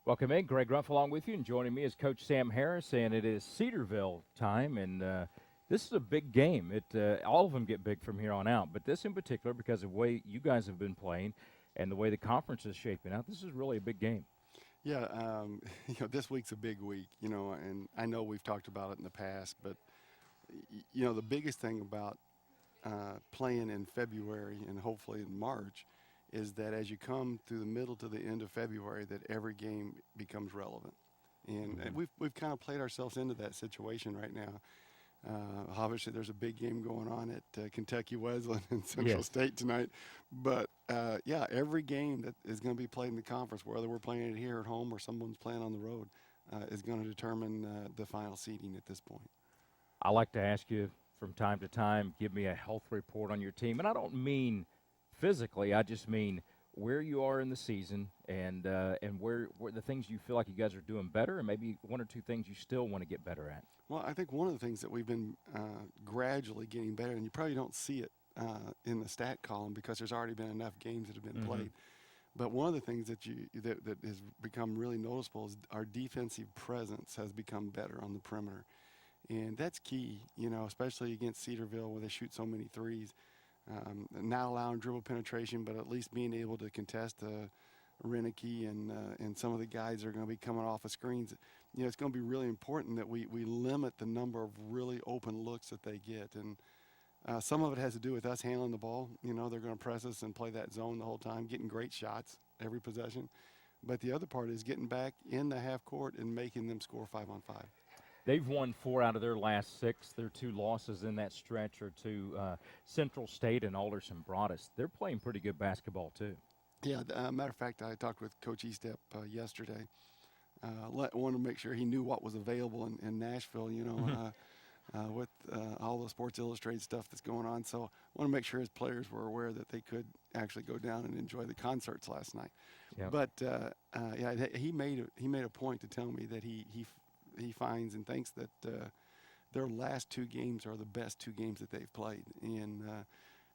Welcome in. Greg Ruff along with you, and joining me is Coach Sam Harris, and it is Cedarville time, and this is a big game. All of them get big from here on out, but this in particular, because of the way you guys have been playing and the way the conference is shaping out, this is really a big game. Yeah, this week's a big week, and I know we've talked about it in the past, but the biggest thing about playing in February and hopefully in March is that as you come through the middle to the end of February, that every game becomes relevant, and Mm-hmm. we've kind of played ourselves into that situation right now. Obviously, there's a big game going on at Kentucky Wesleyan and Central Yes. State tonight. But yeah, every game that is going to be played in the conference, whether we're playing it here at home or someone's playing on the road, is going to determine the final seeding at this point. I like to ask you from time to time, give me a health report on your team, and I don't mean physically. I just mean where you are in the season and where the things you feel like you guys are doing better, and maybe one or two things you still want to get better at. Well, I think one of the things that we've been gradually getting better, and you probably don't see it in the stat column because there's already been enough games that have been Mm-hmm. played. But one of the things that has become really noticeable is our defensive presence has become better on the perimeter. And that's key, especially against Cedarville where they shoot so many threes. Not allowing dribble penetration, but at least being able to contest Renicky and some of the guys that are going to be coming off of screens. It's going to be really important that we limit the number of really open looks that they get. And some of it has to do with us handling the ball. They're going to press us and play that zone the whole time, getting great shots every possession. But the other part is getting back in the half court and making them score 5-on-5. They've won 4 out of their last 6. Their 2 losses in that stretch are to Central State and Alderson Broadus. They're playing pretty good basketball, too. Yeah, matter of fact, I talked with Coach Estep yesterday. Wanted to make sure he knew what was available in Nashville, with all the Sports Illustrated stuff that's going on. So I want to make sure his players were aware that they could actually go down and enjoy the concerts last night. Yep. But yeah, he made a point to tell me that he finds and thinks that their last 2 games are the best 2 games that they've played. And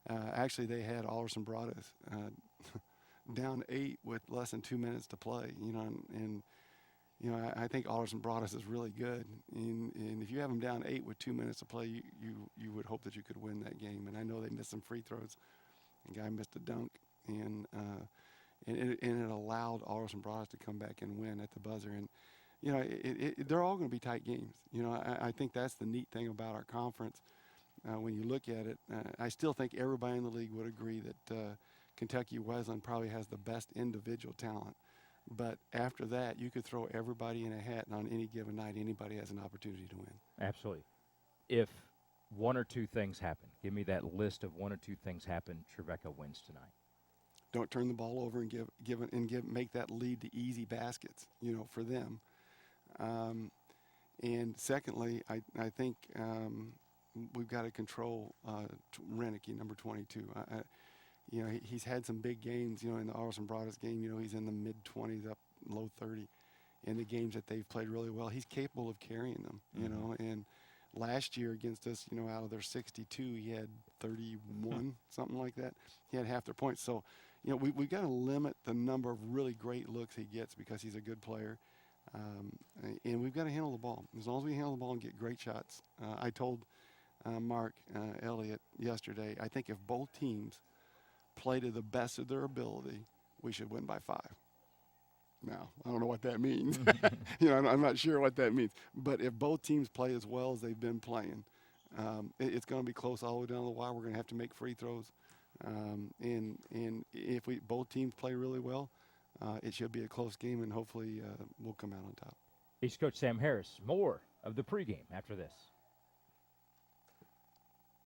actually, they had Alderson Broadus down 8 with less than 2 minutes to play. And I think Alderson Broadus is really good. And if you have them down 8 with 2 minutes to play, you would hope that you could win that game. And I know they missed some free throws. A guy missed a dunk, and it allowed Alderson Broadus to come back and win at the buzzer. And they're all going to be tight games. I think that's the neat thing about our conference. When you look at it, I still think everybody in the league would agree that Kentucky Wesleyan probably has the best individual talent. But after that, you could throw everybody in a hat, and on any given night, anybody has an opportunity to win. Absolutely. If one or two things happen, give me that list of one or two things happen, Trevecca wins tonight. Don't turn the ball over and make that lead to easy baskets, for them. And secondly, I think we've got to control Renicky, number 22. He's had some big games, in the Alderson Broadus game, he's in the mid-20s, up low 30. In the games that they've played really well, he's capable of carrying them, and last year against us, out of their 62, he had 31, something like that. He had half their points. So, we've got to limit the number of really great looks he gets because he's a good player. And we've got to handle the ball. As long as we handle the ball and get great shots. I told Mark Elliott yesterday, I think if both teams play to the best of their ability, we should win by 5. Now, I don't know what that means. I'm not sure what that means. But if both teams play as well as they've been playing, it's going to be close all the way down the wire. We're going to have to make free throws. And if both teams play really well, it should be a close game, and hopefully we'll come out on top. He's Coach Sam Harris. More of the pregame after this.